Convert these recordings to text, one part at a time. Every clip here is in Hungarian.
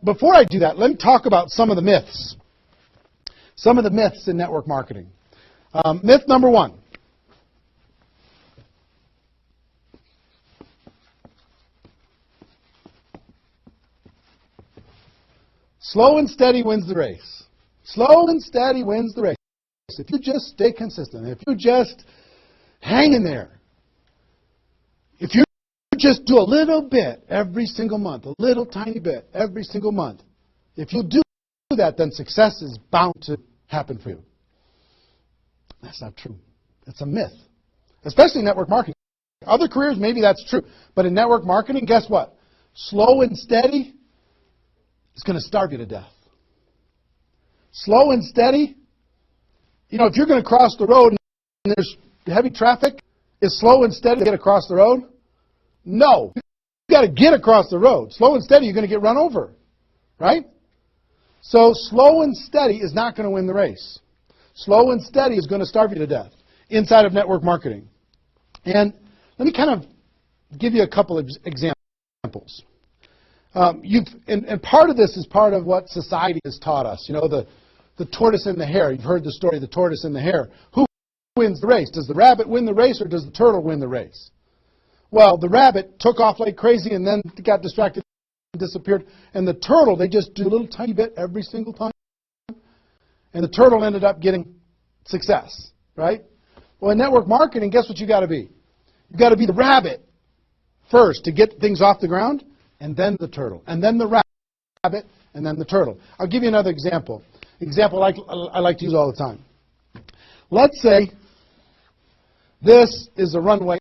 before I do that, let me talk about some of the myths. Some of the myths in network marketing. Myth number one. Slow and steady wins the race. Slow and steady wins the race. If you just stay consistent, if you just hang in there, if you just do a little bit every single month, a little tiny bit every single month, if you do that, then success is bound to happen for you. That's not true. It's a myth, especially in network marketing. Other careers, maybe that's true. But in network marketing, guess what? Slow and steady is going to starve you to death. Slow and steady, you know, if you're going to cross the road and there's heavy traffic, is slow and steady to get across the road? No. You've got to get across the road. Slow and steady, you're going to get run over, right? So slow and steady is not going to win the race. Slow and steady is going to starve you to death inside of network marketing. And let me kind of give you a couple of examples. And part of this is part of what society has taught us. You know, the tortoise and the hare. You've heard the story of the tortoise and the hare. Who wins the race? Does the rabbit win the race or does the turtle win the race? Well, the rabbit took off like crazy and then got distracted and disappeared. And the turtle, they just do a little tiny bit every single time. And the turtle ended up getting success, right? Well, in network marketing, guess what you got to be? You got to be the rabbit first to get things off the ground, and then the turtle, and then the rabbit, and then the turtle. I'll give you another example. Example I like to use all the time. Let's say this is a runway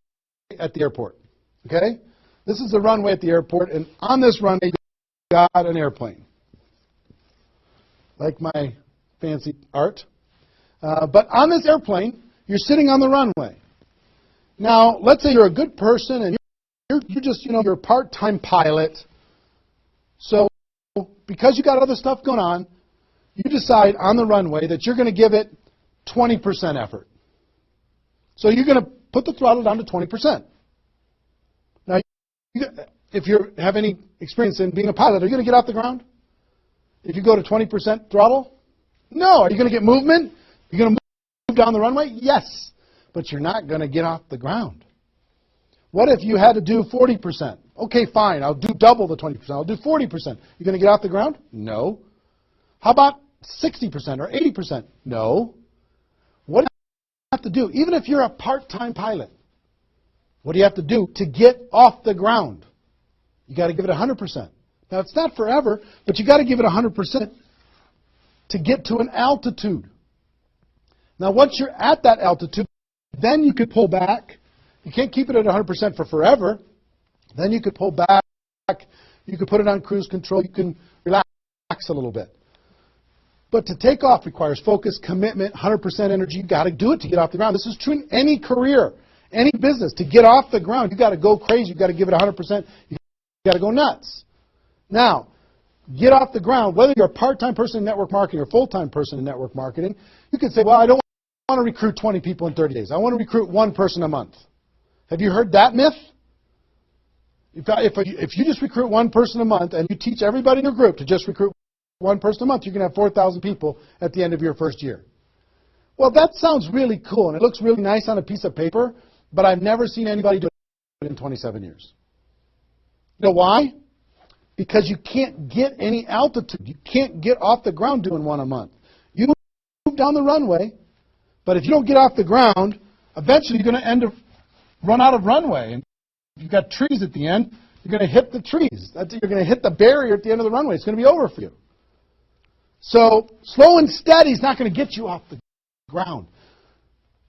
at the airport, okay? This is a runway at the airport, and on this runway, you got an airplane. Like my fancy art. But on this airplane, you're sitting on the runway. Now, let's say you're a good person, and you're just, you know, you're a part-time pilot. So because you got other stuff going on, you decide on the runway that you're going to give it 20% effort. So you're going to put the throttle down to 20%. Now, if you have any experience in being a pilot, are you going to get off the ground? If you go to 20% throttle? No. Are you going to get movement? You're going to move down the runway? Yes. But you're not going to get off the ground. What if you had to do 40%? Okay, fine. I'll do double the 20%. I'll do 40%. You're going to get off the ground? No. How about 60% or 80%? No. What do you have to do? Even if you're a part-time pilot, what do you have to do to get off the ground? You got to give it 100%. Now, it's not forever, but you got to give it 100% to get to an altitude. Now, once you're at that altitude, then you could pull back. You can't keep it at 100% for forever. Then you could pull back. You could put it on cruise control. You can relax a little bit. But to take off requires focus, commitment, 100% energy. You've got to do it to get off the ground. This is true in any career, any business. To get off the ground, you've got to go crazy. You've got to give it 100%. You've got to go nuts. Now, get off the ground. Whether you're a part-time person in network marketing or a full-time person in network marketing, you can say, well, I don't want to recruit 20 people in 30 days. I want to recruit one person a month. Have you heard that myth? If you just recruit one person a month and you teach everybody in your group to just recruit one person a month, you can have 4,000 people at the end of your first year. Well, that sounds really cool, and it looks really nice on a piece of paper, but I've never seen anybody do it in 27 years. You know why? Because you can't get any altitude. You can't get off the ground doing one a month. You move down the runway, but if you don't get off the ground, eventually you're going to run out of runway. And if you've got trees at the end, you're going to hit the trees. You're going to hit the barrier at the end of the runway. It's going to be over for you. So slow and steady is not going to get you off the ground.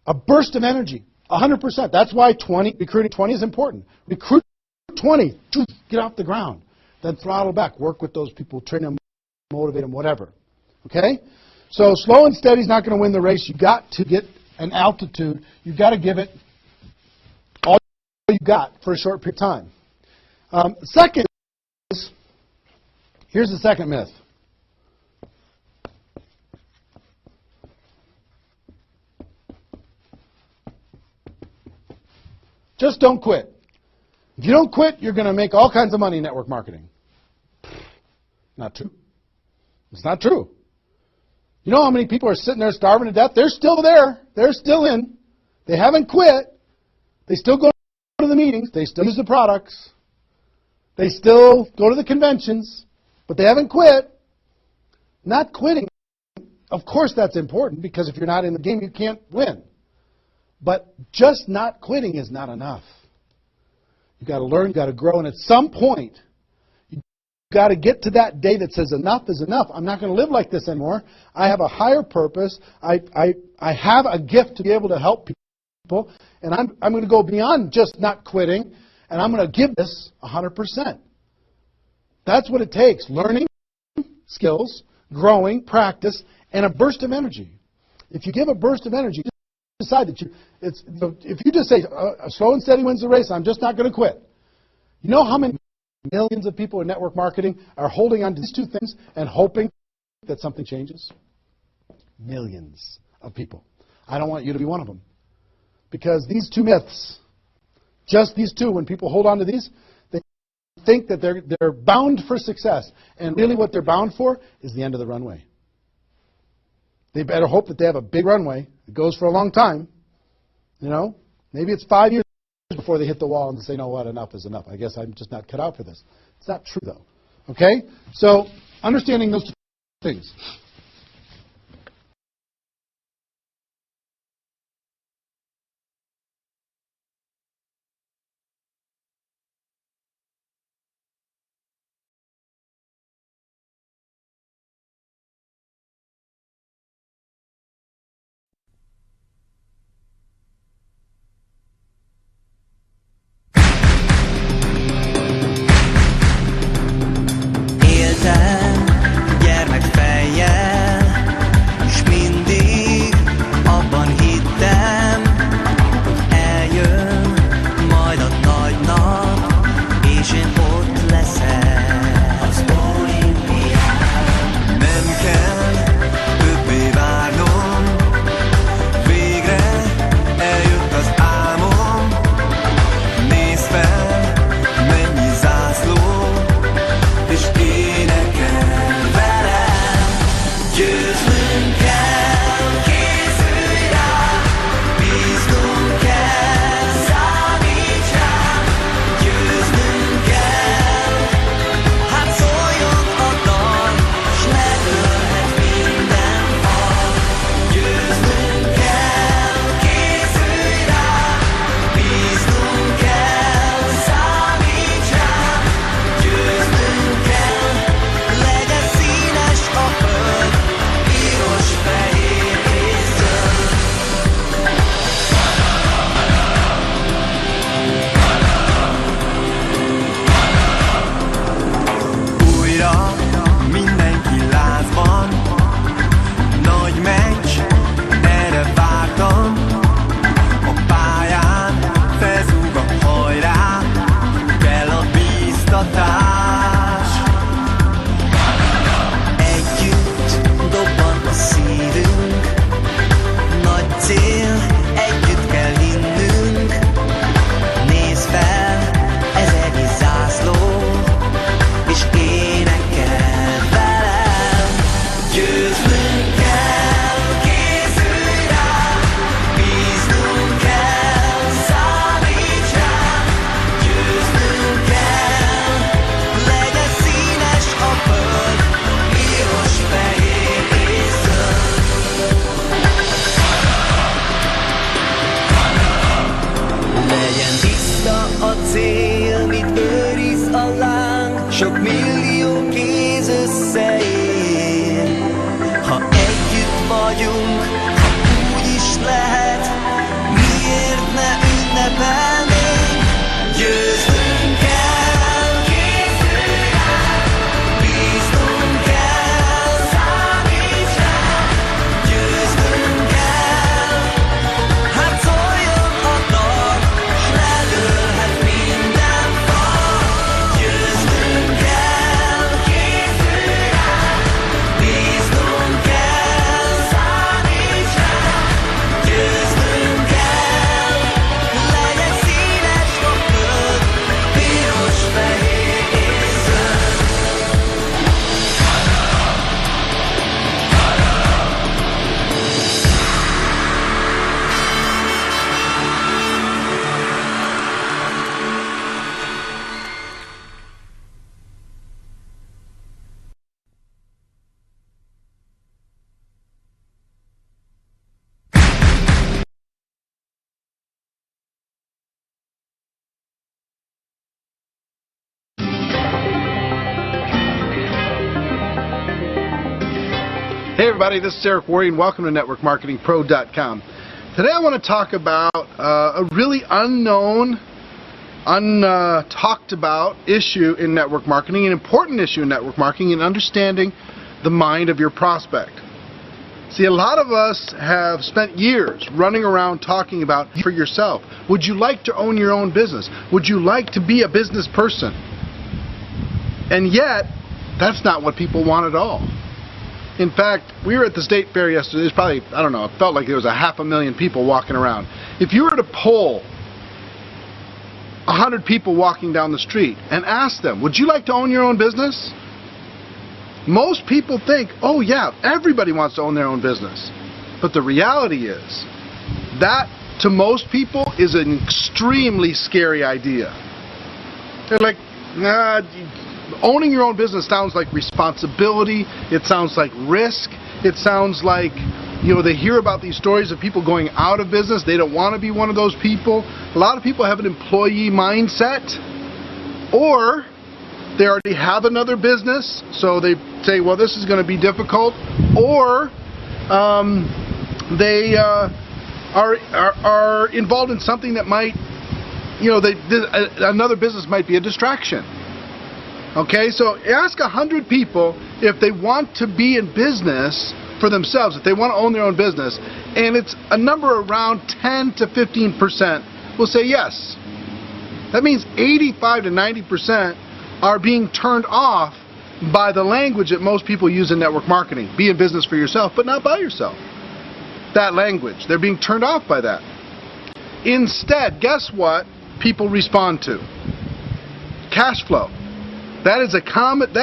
A burst of energy, 100%. That's why recruiting 20 is important. Recruit 20, get off the ground. Then throttle back. Work with those people, train them, motivate them, whatever. Okay? So slow and steady is not going to win the race. You've got to get an altitude. You've got to give it all you've got for a short period of time. Second is, here's the second myth. Just don't quit. If you don't quit, you're going to make all kinds of money in network marketing. Not true. It's not true. You know how many people are sitting there starving to death? They're still there. They're still in. They haven't quit. They still go to the meetings. They still use the products. They still go to the conventions. But they haven't quit. Not quitting, of course that's important, because if you're not in the game, you can't win. But just not quitting is not enough. You've got to learn, you've got to grow, and at some point, you've got to get to that day that says enough is enough. I'm not going to live like this anymore. I have a higher purpose. I have a gift to be able to help people, and I'm going to go beyond just not quitting, and I'm going to give this 100%. That's what it takes. Learning skills, growing, practice, and a burst of energy. If you give a burst of energy, decide that if you just say, slow and steady wins the race, I'm just not going to quit. You know how many millions of people in network marketing are holding on to these two things and hoping that something changes? Millions of people. I don't want you to be one of them. Because these two myths, just these two, when people hold on to these, they think that they're bound for success. And really what they're bound for is the end of the runway. They better hope that they have a big runway. It goes for a long time. You know, maybe it's 5 years before they hit the wall and say, you know what, enough is enough. I guess I'm just not cut out for this. It's not true, though. Okay? So, understanding those two things. Sok millió kéz összeér. Ha együtt vagyunk, ha úgy is lehet, miért ne ünnepelnénk? Győznünk kell, készülj rá, bíznunk kell, számíts rá. Győznünk kell, hát szóljon a dal, s ledőlhet minden fal. Győznünk kell, készülj rá, bíznunk kell, számíts Hey everybody, this is Eric Worre and welcome to NetworkMarketingPro.com. Today I want to talk about a really unknown, talked about issue in network marketing, an important issue in network marketing, and understanding the mind of your prospect. See, a lot of us have spent years running around talking about for yourself. Would you like to own your own business? Would you like to be a business person? And yet, that's not what people want at all. In fact, we were at the state fair yesterday. There's probably, I don't know, it felt like there was 500,000 people walking around. If you were to poll 100 people walking down the street and ask them, would you like to own your own business? Most people think, oh yeah, everybody wants to own their own business. But the reality is, that to most people is an extremely scary idea. They're like, nah, owning your own business sounds like responsibility, it sounds like risk, it sounds like, they hear about these stories of people going out of business, they don't want to be one of those people. A lot of people have an employee mindset, or they already have another business, so they say, well, this is going to be difficult, or they are involved in something that might, another business might be a distraction. Okay, so ask 100 people if they want to be in business for themselves, if they want to own their own business, and it's a number around 10 to 15% will say yes. That means 85 to 90% are being turned off by the language that most people use in network marketing. Be in business for yourself, but not by yourself. That language, they're being turned off by that. Instead, guess what people respond to? Cash flow. That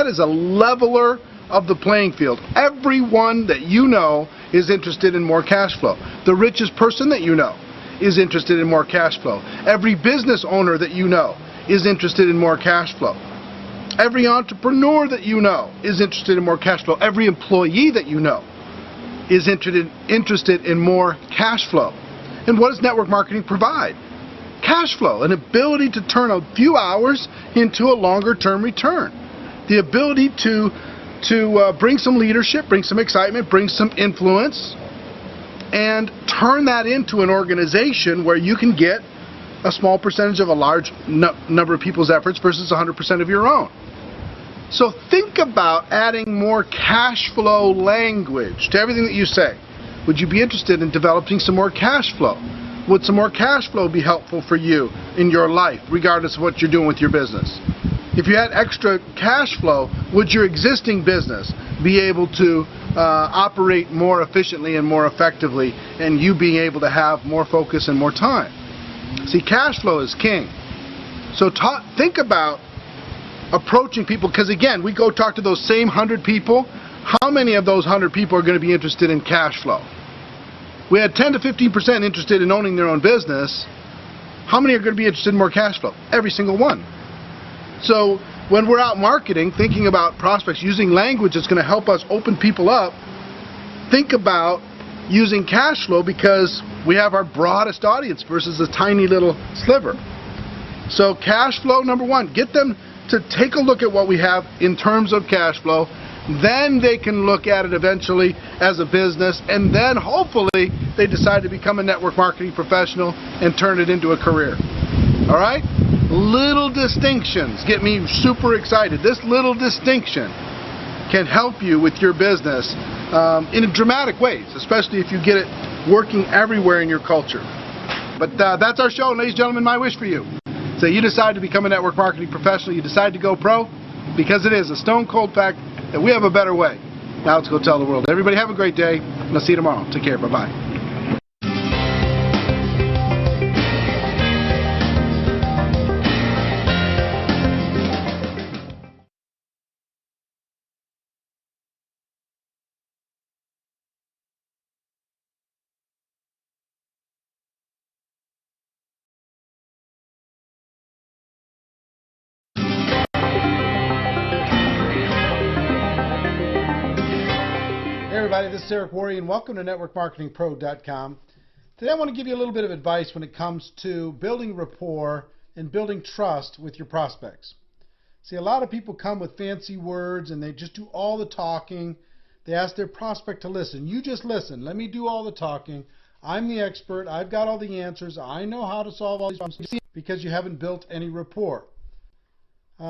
is a leveler of the playing field. Everyone that you know is interested in more cash flow. The richest person that you know is interested in more cash flow. Every business owner that you know is interested in more cash flow. Every entrepreneur that you know is interested in more cash flow. Every employee that you know is interested in more cash flow. And what does network marketing provide? Cash flow, an ability to turn a few hours into a longer term return. The ability to bring some leadership, bring some excitement, bring some influence, and turn that into an organization where you can get a small percentage of a large number of people's efforts versus 100% of your own. So think about adding more cash flow language to everything that you say. Would you be interested in developing some more cash flow? Would some more cash flow be helpful for you in your life, regardless of what you're doing with your business? If you had extra cash flow, would your existing business be able to operate more efficiently and more effectively, and you being able to have more focus and more time? See, cash flow is king. So think about approaching people, because again, we go talk to those same 100 people. How many of those 100 people are going to be interested in cash flow? We had 10 to 15% interested in owning their own business. How many are going to be interested in more cash flow? Every single one. So when we're out marketing, thinking about prospects, using language that's going to help us open people up, think about using cash flow, because we have our broadest audience versus a tiny little sliver. So cash flow, number one, get them to take a look at what we have in terms of cash flow. Then they can look at it eventually as a business, and then hopefully they decide to become a network marketing professional and turn it into a career. All right? Little distinctions get me super excited. This little distinction can help you with your business in dramatic ways, especially if you get it working everywhere in your culture. But that's our show, ladies and gentlemen. My wish for you. So you decide to become a network marketing professional, you decide to go pro, because it is a stone cold fact that we have a better way. Now let's go tell the world. Everybody have a great day, and I'll see you tomorrow. Take care. Bye-bye. Hey everybody, this is Eric Worre and welcome to NetworkMarketingPro.com. Today I want to give you a little bit of advice when it comes to building rapport and building trust with your prospects. See, a lot of people come with fancy words and they just do all the talking. they ask their prospect to listen. You just listen. Let me do all the talking. I'm the expert. I've got all the answers. I know how to solve all these problems because you haven't built any rapport.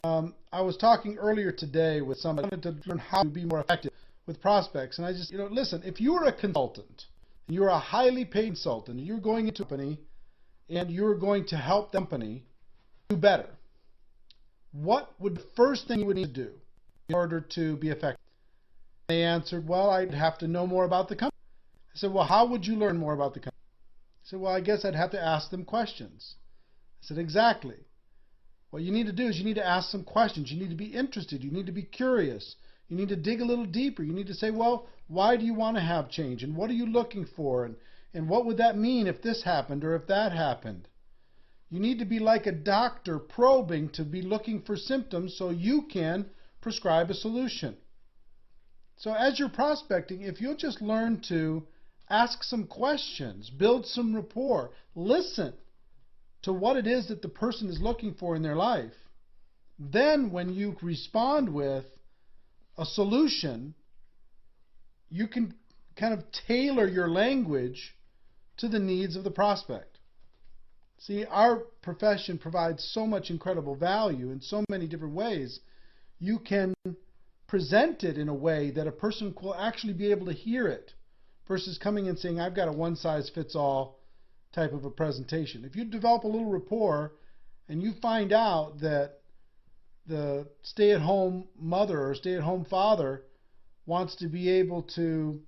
I was talking earlier today with somebody to learn how to be more effective with prospects. And I just, listen, if you were a consultant, and you're a highly paid consultant, and you're going into a company, and you're going to help the company do better, what would the first thing you would need to do in order to be effective? They answered, well, I'd have to know more about the company. I said, well, how would you learn more about the company? He said, well, I guess I'd have to ask them questions. I said, exactly. What you need to do is you need to ask some questions. You need to be interested. You need to be curious. You need to dig a little deeper. You need to say, well, why do you want to have change? And what are you looking for? And what would that mean if this happened or if that happened? You need to be like a doctor probing to be looking for symptoms so you can prescribe a solution. So as you're prospecting, if you'll just learn to ask some questions, build some rapport, listen to what it is that the person is looking for in their life, then when you respond with a solution, you can kind of tailor your language to the needs of the prospect. See, our profession provides so much incredible value in so many different ways. You can present it in a way that a person will actually be able to hear it versus coming and saying, I've got a one-size-fits-all type of a presentation. If you develop a little rapport and you find out that the stay-at-home mother or stay-at-home father wants to be able to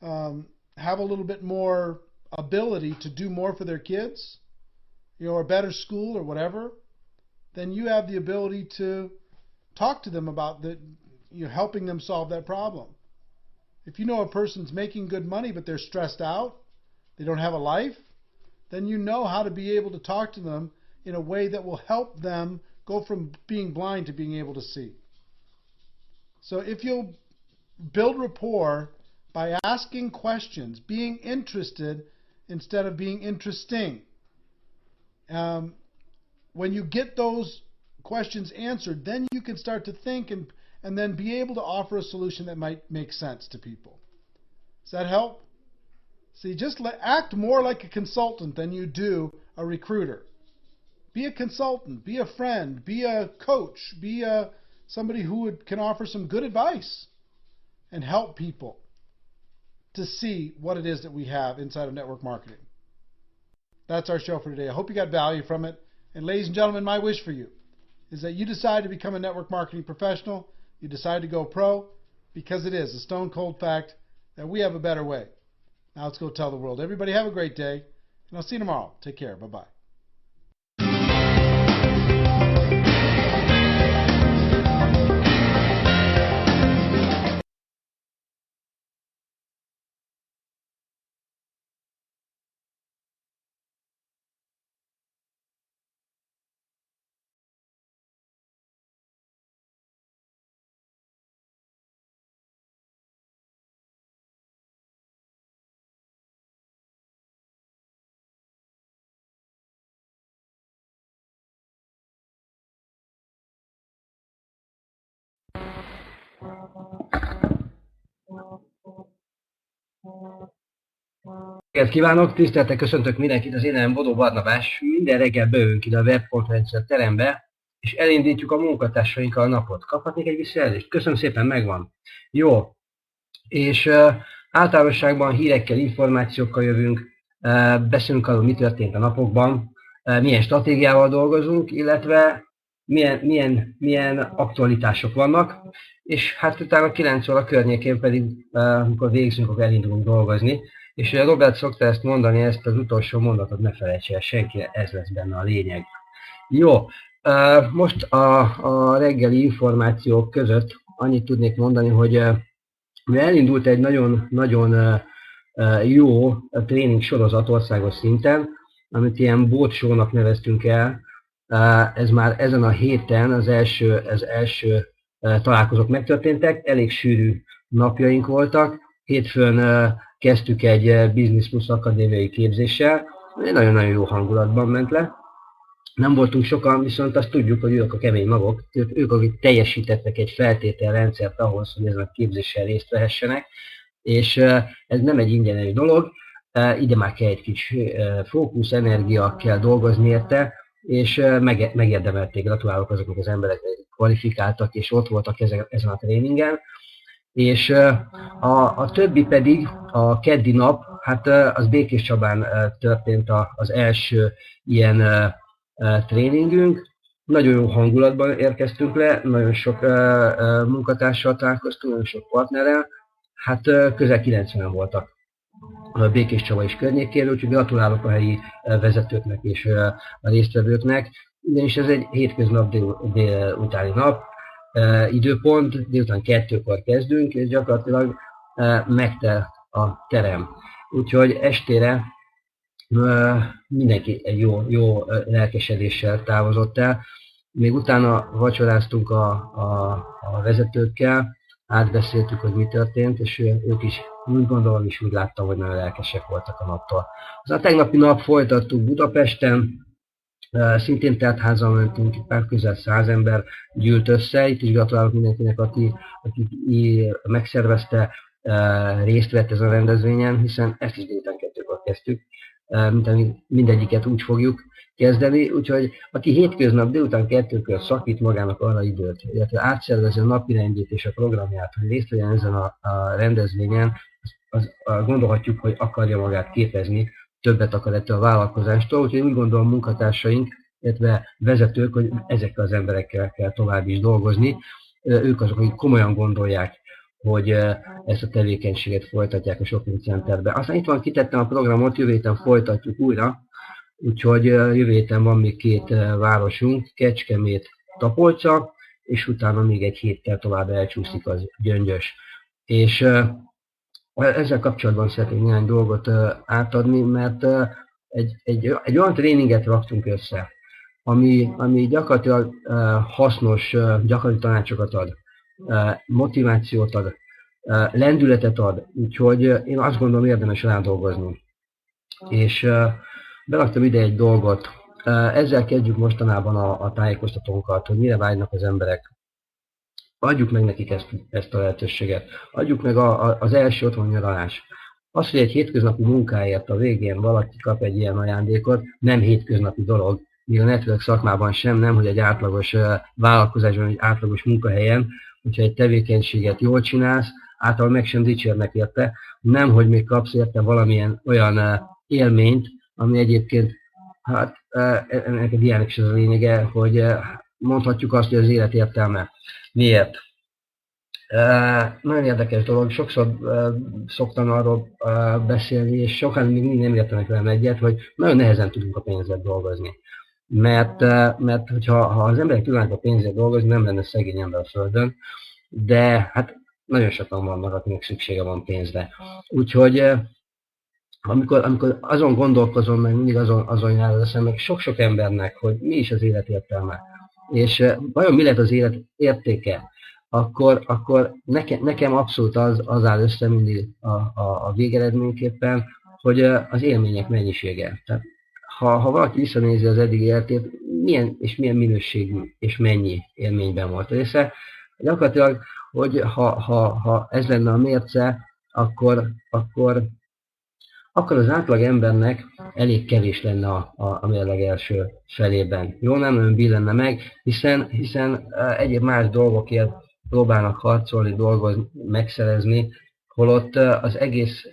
have a little bit more ability to do more for their kids, or a better school or whatever, then you have the ability to talk to them about helping them solve that problem. If you know a person's making good money but they're stressed out, they don't have a life, then you know how to be able to talk to them in a way that will help them go from being blind to being able to see. So if you'll build rapport by asking questions, being interested instead of being interesting, when you get those questions answered, then you can start to think and then be able to offer a solution that might make sense to people. Does that help? See, just act more like a consultant than you do a recruiter. Be a consultant, be a friend, be a coach, be somebody who can offer some good advice and help people to see what it is that we have inside of network marketing. That's our show for today. I hope you got value from it. And ladies and gentlemen, my wish for you is that you decide to become a network marketing professional. You decide to go pro, because it is a stone cold fact that we have a better way. Now let's go tell the world. Everybody have a great day, and I'll see you tomorrow. Take care. Bye-bye. Kívánok, tisztelettel köszöntök mindenkit, az én nevem Bodó Barnabás. Minden reggel beülünk ide a webkonferencia terembe, és elindítjuk a munkatársainkkal a napot. Kaphatnék egy visszajelzést? Köszönöm szépen, megvan. Jó. És általánosságban hírekkel, információkkal jövünk, beszélünk arról, mi történt a napokban, milyen stratégiával dolgozunk, illetve milyen aktualitások vannak, és hát utána 9 óra környékén pedig, amikor végzünk, akkor elindulunk dolgozni. És Robert szokta ezt mondani, ezt az utolsó mondatot ne felejtse el senki, ez lesz benne a lényeg. Jó, most a reggeli információk között annyit tudnék mondani, hogy elindult egy nagyon jó tréning sorozat országos szinten, amit ilyen boat show-nak neveztünk el. Ez már ezen a héten az első találkozók megtörténtek, elég sűrű napjaink voltak. Hétfőn kezdtük egy Business Plus akadémiai képzéssel, nagyon-nagyon jó hangulatban ment le. Nem voltunk sokan, viszont azt tudjuk, hogy ők a kemény magok, ők akik teljesítettek egy feltételrendszert ahhoz, hogy ezen a képzéssel részt vehessenek, és ez nem egy ingyenes dolog, ide már kell egy kis fókusz, energia, kell dolgozni érte, és megérdemelték, gratulálok azoknak az embereknek, akik kvalifikáltak, és ott voltak ezen a tréningen. És a többi pedig, a keddi nap, hát az Békés Csabán történt az első ilyen tréningünk. Nagyon jó hangulatban érkeztünk le, nagyon sok munkatársal találkoztunk, nagyon sok partnerrel, hát közel 90-en voltak a Békés Csaba és környékéről, úgyhogy gratulálok a helyi vezetőknek és a résztvevőknek, ugyanis ez egy hétköznap délutáni nap, időpont, délután 2-kor kezdünk, és gyakorlatilag megtel a terem. Úgyhogy estére mindenki egy jó lelkesedéssel távozott el. Még utána vacsoráztunk a vezetőkkel, átbeszéltük, hogy mi történt, és ők is úgy gondolom, és úgy láttam, hogy nagyon lelkesek voltak a naptól. A tegnapi nap folytattuk Budapesten, szintén teltházal mentünk, pár közel 100 ember gyűlt össze, itt is gratulálok mindenkinek, aki megszervezte, részt vett ezen a rendezvényen, hiszen ezt is délután 2-kor kezdtük, mindegyiket úgy fogjuk kezdeni, úgyhogy aki hétköznap délután 2-kor szakít magának arra időt, illetve átszervezi a napirendjét és a programját, hogy részt vegyen ezen a rendezvényen, gondolhatjuk, hogy akarja magát képezni, többet akar ettől a vállalkozástól, úgyhogy úgy gondolom munkatársaink, illetve vezetők, hogy ezekkel az emberekkel kell tovább is dolgozni. Ők azok, akik komolyan gondolják, hogy ezt a tevékenységet folytatják a shopping centerbe. Aztán itt van, kitettem a programot, jövő héten folytatjuk újra, úgyhogy jövő héten van még 2 városunk, Kecskemét, Tapolca, és utána még egy héttel tovább elcsúszik az Gyöngyös. És ezzel kapcsolatban szeretnék néhány dolgot átadni, mert egy olyan tréninget raktunk össze, ami gyakorlatilag hasznos, gyakorlati tanácsokat ad, motivációt ad, lendületet ad, úgyhogy én azt gondolom érdemes rádolgozni. És beraktam ide egy dolgot, ezzel kezdjük mostanában a tájékoztatónkat, hogy mire vágynak az emberek. Adjuk meg nekik ezt a lehetőséget. Adjuk meg az első otthon nyaralás. Az, hogy egy hétköznapi munkáért a végén valaki kap egy ilyen ajándékot, nem hétköznapi dolog, míg a network szakmában sem, nem, hogy egy átlagos vállalkozásban, egy átlagos munkahelyen, hogyha egy tevékenységet jól csinálsz, általában meg sem dicsérnek érte, nem, hogy még kapsz érte valamilyen olyan élményt, ami egyébként, hát ennek a diának is az a lényege, hogy mondhatjuk azt, hogy az élet értelme. Miért? Nagyon érdekes dolog, sokszor szoktam arról beszélni, és sokan még mindig nem értenek velem egyet, hogy nagyon nehezen tudunk a pénzért dolgozni. Mert hogyha az emberek tudnának a pénzért dolgozni, nem lenne szegény ember a földön, de hát nagyon sokan vannak, akinek szüksége van pénzre. Úgyhogy amikor azon gondolkozom, meg mindig azon jár az eszembe, sok-sok embernek, hogy mi is az élet értelme, és vajon mi lett az élet értéke, akkor nekem abszolút az áll össze mindig a végeredményképpen, hogy az élmények mennyisége. Tehát, ha valaki visszanézi az eddigi életét, milyen minőségű és mennyi élményben volt része, gyakorlatilag, hogy ha ez lenne a mérce, akkor az átlag embernek elég kevés lenne a mérleg első felében. Jó, nem nagyon billenne meg, hiszen egyéb más dolgokért próbálnak harcolni, dolgozni, megszerezni, holott az egész,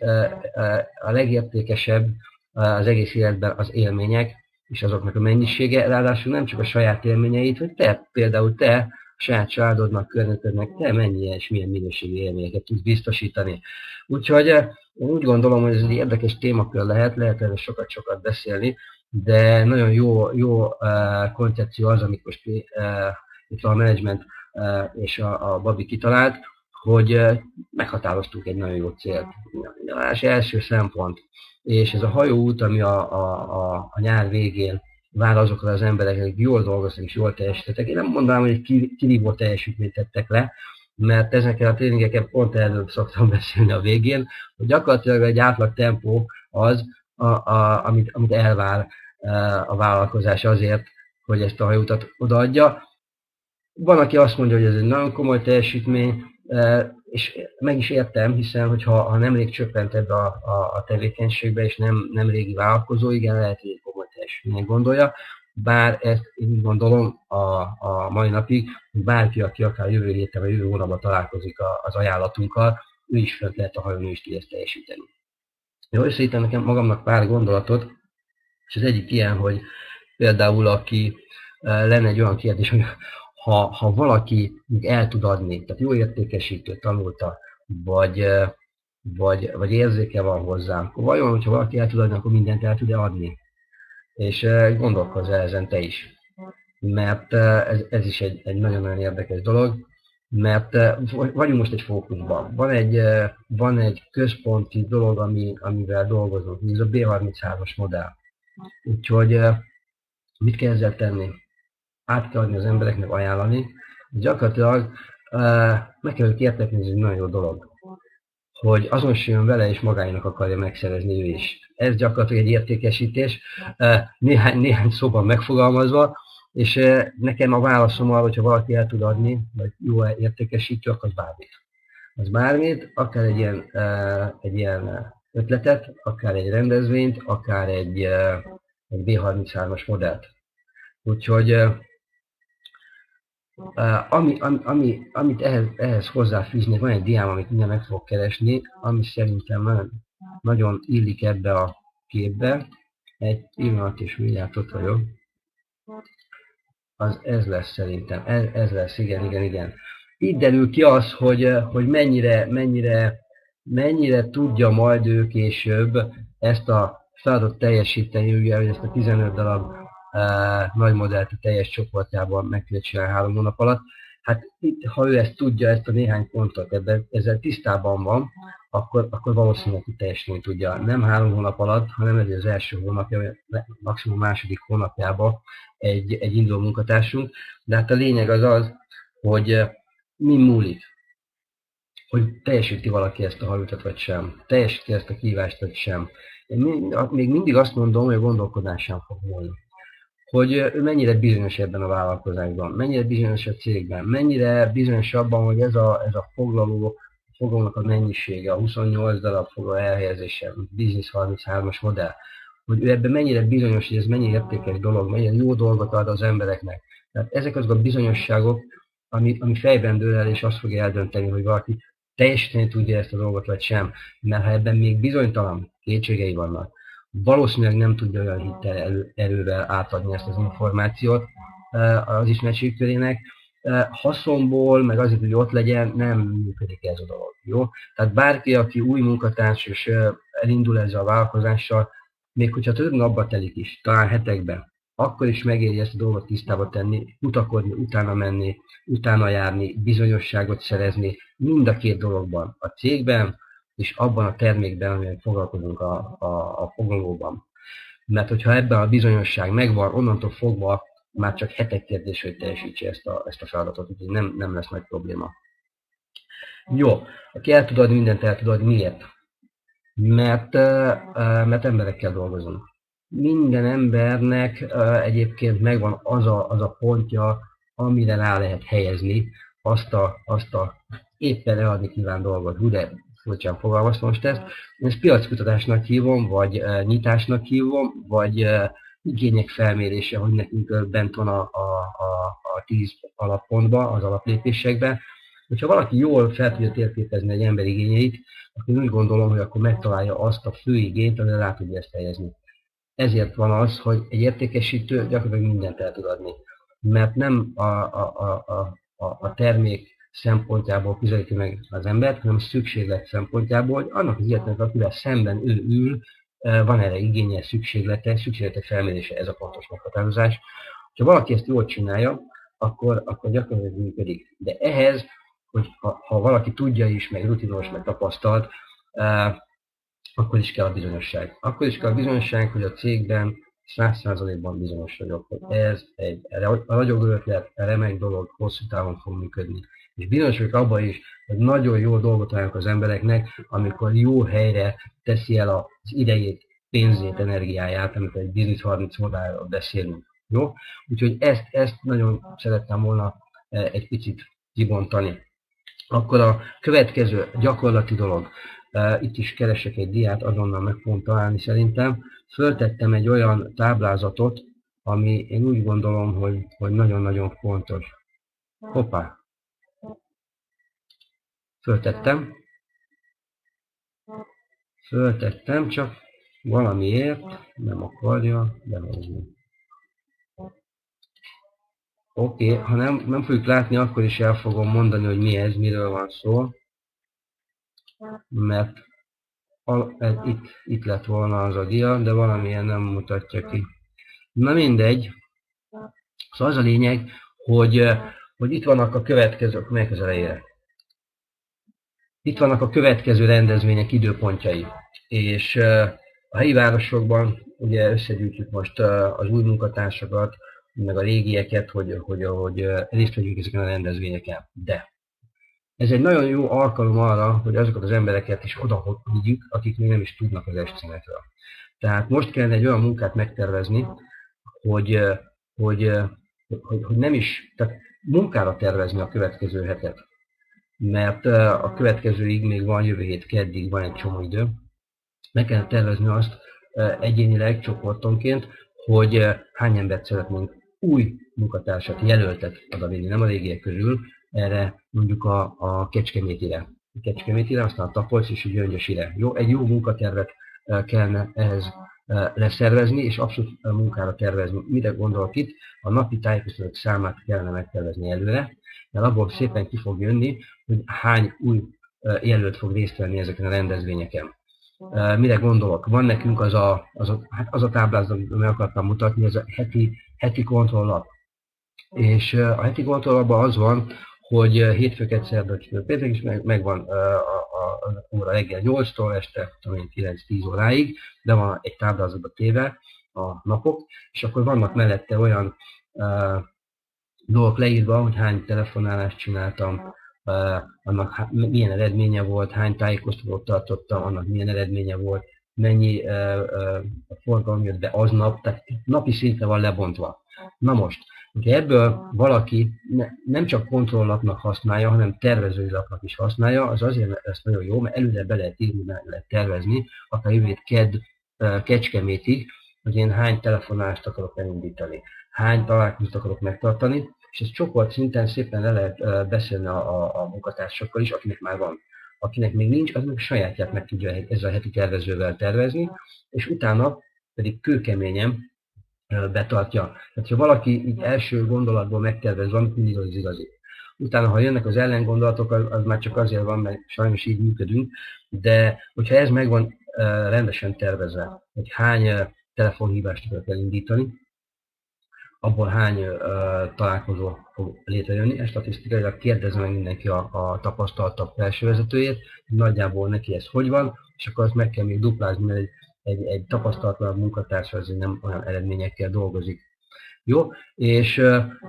a legértékesebb az egész életben az élmények, és azoknak a mennyisége, ráadásul nem csak a saját élményeit, hogy például te, a saját családodnak, környezetednek, te mennyi és milyen minőségű élményeket tudsz biztosítani. Úgyhogy én úgy gondolom, hogy ez egy érdekes témakör lehet erről sokat beszélni, de nagyon jó koncepció az, amit most itt a menedzsment és a Babi kitalált, hogy meghatároztuk egy nagyon jó célt. Az első szempont, és ez a hajóút, ami a nyár végén vár azokra az emberekre, akik jól dolgoztak és jól teljesítettek. Én nem mondanám, hogy egy kirívó teljesítményt tettek le, mert ezeken a tréningeken pont erről szoktam beszélni a végén, hogy gyakorlatilag egy átlag tempó az, amit elvár a vállalkozás azért, hogy ezt a hajóutat odaadja. Van, aki azt mondja, hogy ez egy nagyon komoly teljesítmény, és meg is értem, hiszen hogyha nemrég csökkent ebbe a tevékenységbe, és nem régi vállalkozó, igen, lehet, hogy egy komoly teljesítmény gondolja, bár ezt én úgy gondolom a mai napig, hogy bárki, aki akár jövő héten vagy jövő hónapban találkozik az ajánlatunkkal, ő is fent lehet a hajón, ő is tudja ezt teljesíteni. Jó, összeítem nekem magamnak pár gondolatot, és az egyik ilyen, hogy például aki lenne egy olyan kérdés, hogy ha valaki el tud adni, tehát jó értékesítő, tanulta, vagy érzéke van hozzá, akkor vajon, hogyha valaki el tud adni, akkor mindent el tud adni? És gondolkozz el ezen te is. Mert ez is egy nagyon-nagyon érdekes dolog, mert vagyunk most egy fókuszban. Van egy központi dolog, amivel dolgozunk, ez a B33-as modell. Úgyhogy mit kell ezzel tenni? Át kell adni az embereknek, ajánlani. Gyakorlatilag meg kell ők értetni, ez egy nagyon jó dolog, hogy azonosuljon vele, és magának akarja megszerezni ő is. Ez gyakorlatilag egy értékesítés, néhány szóban megfogalmazva, és nekem a válaszom arra, hogyha valaki el tud adni, vagy jó értékesítő, akkor az bármit. Az bármit, akár egy ilyen ötletet, akár egy rendezvényt, akár egy B33-as modellt. Úgyhogy amit ehhez hozzáfűznék, van egy diám, amit mindjárt meg fogok keresni, ami szerintem nagyon illik ebbe a képbe. Egy pillanat és mindjárt ott vagyok. Ez lesz szerintem, ez lesz, igen. Itt derül ki az, hogy mennyire tudja majd ő később ezt a feladatot teljesíteni, ugye, hogy ezt a 15 darab nagy modellt a teljes csoportjában meg tudja csinálni 3 hónap alatt. Hát itt, ha ő ezt tudja, ezt a néhány pontot, ezzel tisztában van, akkor valószínűleg teljesen tudja. Nem 3 hónap alatt, hanem ez az első hónapja, maximum második hónapjában egy induló munkatársunk. De hát a lényeg az, hogy mi múlik. Hogy teljesíti valaki ezt a hajóutat vagy sem. Teljesíti ezt a kihívást vagy sem. Én még mindig azt mondom, hogy a gondolkodásán fog múlni. Hogy ő mennyire bizonyos ebben a vállalkozásban, mennyire bizonyos a cégben, mennyire bizonyos abban, hogy ez a foglalónak a mennyisége, a 28 darab foglaló elhelyezése, Business 33-as modell, hogy ő ebben mennyire bizonyos, hogy ez mennyire értékes dolog, mennyire jó dolgot ad az embereknek. Tehát ezek azok a bizonyosságok, ami fejben dől el, és azt fogja eldönteni, hogy valaki teljesíteni tudja ezt a dolgot, vagy sem. Mert ha ebben még bizonytalan, kétségei vannak, valószínűleg nem tudja olyan hittel erővel átadni ezt az információt az ismertség körének. Haszonból, meg azért, hogy ott legyen, nem működik ez a dolog. Jó? Tehát bárki, aki új munkatárs és elindul ezzel a vállalkozással, még hogyha több napba telik is, talán hetekben, akkor is megéri ezt a dolgot tisztába tenni, kutakodni, utána menni, utána járni, bizonyosságot szerezni, mind a két dologban, a cégben és abban a termékben, amivel foglalkozunk a foglalóban. Mert hogyha ebben a bizonyosság megvan, onnantól fogva már csak hetek kérdés, hogy teljesítse ezt a feladatot, úgyhogy nem lesz nagy probléma. Jó, aki el tud adni, mindent el tud adni. Miért? Mert emberekkel dolgozunk. Minden embernek egyébként megvan az a pontja, amire rá lehet helyezni azt a éppen eladni kíván dolgot. De furcsán fogalmaztam most ezt. Én ezt piackutatásnak hívom, vagy nyitásnak hívom, vagy igények felmérése, hogy nekünk bent van a 10 alappontban, az alaplépésekben. Hogyha valaki jól fel tudja térképezni egy ember igényeit, akkor úgy gondolom, hogy akkor megtalálja azt a fő igényt, amire rá tudja ezt helyezni. Ezért van az, hogy egy értékesítő gyakorlatilag mindent el tud adni. Mert nem a termék szempontjából közelíti meg az embert, hanem a szükséglet szempontjából, hogy annak az illetőnek, akivel szemben ő ül, van erre igénye, szükségletek felmérése, ez a pontos meghatározás. Ha valaki ezt jól csinálja, akkor gyakorlatilag működik. De ehhez, hogy ha valaki tudja is, meg rutinos, meg tapasztalt, akkor is kell a bizonyosság. Akkor is kell a bizonyosság, hogy a cégben 100%-ban bizonyos vagyok, hogy ez egy ragyogó ötlet, remek dolog, hosszú távon fog működni. És bizonyos vagyok abban is, hogy nagyon jó dolgot ajánlok az embereknek, amikor jó helyre teszi el az idejét, pénzét, energiáját, amikor egy Business 30 modellről beszélünk. Jó? Úgyhogy ezt nagyon szerettem volna egy picit kibontani. Akkor a következő gyakorlati dolog, itt is keresek egy diát, azonnal meg fogom találni szerintem. Föltettem egy olyan táblázatot, ami én úgy gondolom, hogy nagyon-nagyon fontos. Hoppá! Föltettem, csak valamiért nem akarja behozni. Oké, ha nem fogjuk látni, akkor is el fogom mondani, hogy mi ez, miről van szó. Mert itt lett volna az a dia, de valamilyen nem mutatja ki. Na mindegy. Szóval az a lényeg, hogy itt vannak a következők, melyek az elejére. Itt vannak a következő rendezvények időpontjai. És a helyi városokban ugye összegyűjtjük most az új munkatársakat, meg a régieket, hogy részt vegyünk ezeken a rendezvényeken. De ez egy nagyon jó alkalom arra, hogy azokat az embereket is oda vigyük, akik még nem is tudnak az escímekről. Tehát most kellene egy olyan munkát megtervezni, hogy nem is, tehát munkára tervezni a következő hetet. Mert a következőig még van, jövő hét keddig van egy csomó idő. Meg kell tervezni azt egyénileg, csoportonként, hogy hány embert szeretnénk új munkatársat, jelöltet odavinni, nem a régiek közül, erre mondjuk a Kecskemétire, aztán a Tapolc és a Gyöngyösire. Jó, egy jó munkatervet kellene ehhez leszervezni, és abszolút munkára tervezni. Mire gondolok itt? A napi tájékoztatók számát kellene megtervezni előre, mert abból szépen ki fog jönni, hogy hány új jelölt fog részt venni ezeken a rendezvényeken. Mire gondolok? Van nekünk az a táblázat, amit meg akartam mutatni, ez a heti kontrolllap. És a heti kontrollapban az van, hogy hétfőket, szerdát, péntek is megvan a óra reggel 8-tól este 9-10 óráig, de van egy táblázatba téve a napok, és akkor vannak mellette olyan dolgok leírva, hogy hány telefonálást csináltam, annak milyen eredménye volt, hány tájékoztatót tartottam, annak milyen eredménye volt, mennyi forgalom jött be aznap, tehát napi szintre van lebontva. Na most, hogyha ebből valaki nem csak kontrolllapnak használja, hanem tervezői lapnak is használja, az azért lesz nagyon jó, mert előre be lehet írni, be lehet tervezni, akár jövő hét Kecskemétig, hogy én hány telefonálást akarok elindítani, hány találkozót akarok megtartani, és ezt csoport szinten szépen le lehet beszélni a munkatársakkal is, akinek már van. Akinek még nincs, az meg sajátját meg tudja ezzel a heti tervezővel tervezni, és utána pedig kőkeményen betartja. Tehát, ha valaki így első gondolatból megtervez valamit, mindig az igazi. Utána, ha jönnek az ellengondolatok, az már csak azért van, mert sajnos így működünk, de hogyha ez megvan rendesen tervezve, hogy hány telefonhívást akarok elindítani, abból hány találkozó fog létrejönni, és statisztikailag kérdezze meg mindenki a tapasztaltabb felsővezetőjét, hogy nagyjából neki ez hogy van, és akkor azt meg kell még duplázni, mert egy tapasztalatlanabb munkatárs azért nem olyan eredményekkel dolgozik. Jó? És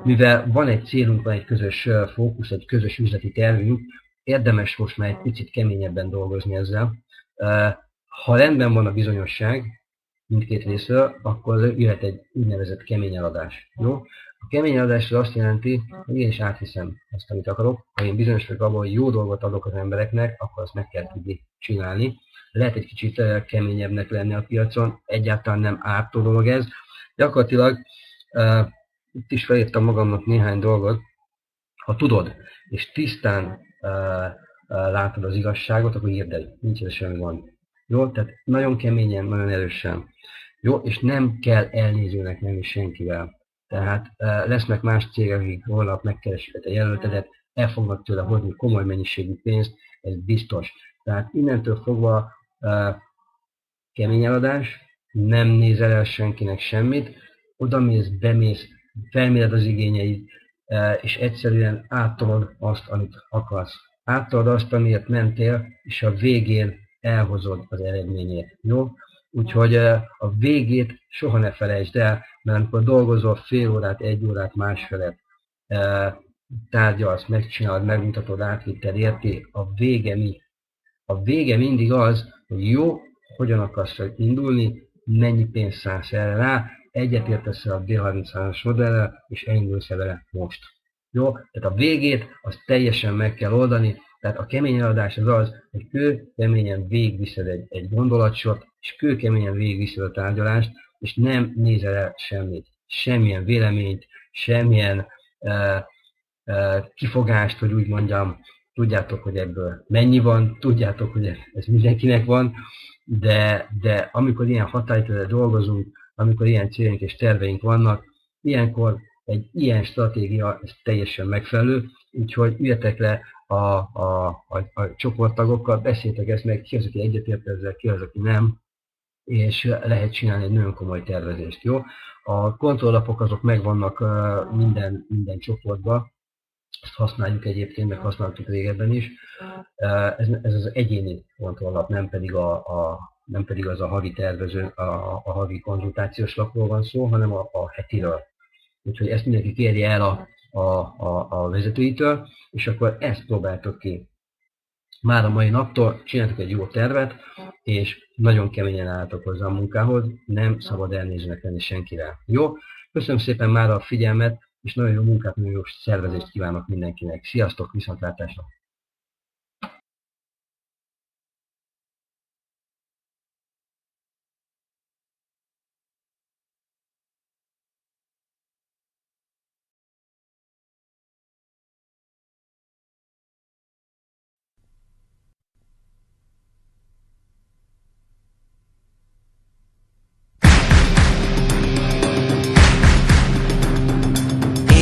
mivel van egy célunk, van egy közös fókusz, egy közös üzleti tervünk, érdemes most már egy picit keményebben dolgozni ezzel. Ha rendben van a bizonyosság mindkét részről, akkor jöhet egy úgynevezett kemény eladás. Jó? A kemény eladás azt jelenti, hogy én is áthiszem azt, amit akarok. Ha én bizonyos vagyok abban, hogy jó dolgot adok az embereknek, akkor azt meg kell tudni csinálni. Lehet egy kicsit keményebbnek lenni a piacon, egyáltalán nem ártó dolog ez. Gyakorlatilag itt is felírtam magamnak néhány dolgot. Ha tudod, és tisztán látod az igazságot, akkor írd el, nincs ez semmi gond. Jó? Tehát nagyon keményen, nagyon erősen. Jó? És nem kell elnézőnek lenni senkivel. Tehát lesznek más cégek, akik holnap megkeresik a jelöltedet, el fognak tőle hozni komoly mennyiségű pénzt, ez biztos. Tehát innentől fogva kemény eladás, nem nézel el senkinek semmit, odamész, bemész, felméred az igényeid, és egyszerűen áttolod azt, amit akarsz. Áttolod azt, amiért mentél, és a végén elhozod az eredményét. Jó? Úgyhogy a végét soha ne felejtsd el, mert amikor dolgozol fél órát, egy órát, másfelet, tárgyalsz, megcsinálod, megmutatod, átvitted, érti, a vége mi? A vége mindig az, hogy jó, hogyan akarsz indulni, mennyi pénzt szánsz erre rá, egyetértesz a D33-as modellel, és elindulsz vele most. Jó? Tehát a végét azt teljesen meg kell oldani, tehát a kemény eladás az az, hogy kőkeményen végigviszed egy gondolatsort, és kőkeményen végigviszed a tárgyalást, és nem nézel el semmit, semmilyen véleményt, semmilyen kifogást, hogy úgy mondjam, tudjátok, hogy ebből mennyi van, tudjátok, hogy ez mindenkinek van, de amikor ilyen határidőre dolgozunk, amikor ilyen céljaink és terveink vannak, ilyenkor egy ilyen stratégia ez teljesen megfelelő, úgyhogy üljetek le a csoporttagokkal, beszéltek ezt meg, ki az, aki egyetért ezzel, ki az, aki nem, és lehet csinálni egy nagyon komoly tervezést, jó? A kontrollapok azok megvannak minden csoportban, ezt használjuk egyébként, meg használtuk régebben is. Ez az egyéni kontrollap, nem pedig az a havi tervező, a havi konzultációs lapról van szó, hanem a hetiről. Úgyhogy ezt mindenki kérje el a vezetőitől, és akkor ezt próbáltok ki. Már a mai naptól csináltok egy jó tervet, és nagyon keményen álltok hozzá a munkához, nem szabad elnézőnek lenni senkire. Jó? Köszönöm szépen már a figyelmet, és nagyon jó munkát, nagyon jó szervezést kívánok mindenkinek. Sziasztok, viszontlátásra!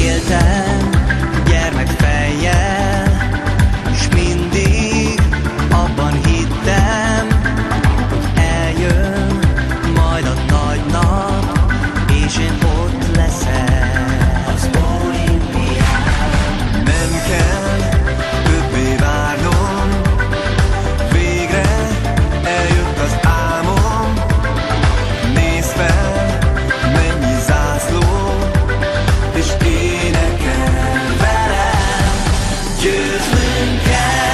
Éltem gyermekfejjel, s mindig abban hittem, hogy eljön majd a nagy nap, és én ott leszek az olimpián. Nem kell többé várnom, végre eljött az álmom. Nézd fel, mennyi zászló, és énekel velem, győznünk kell.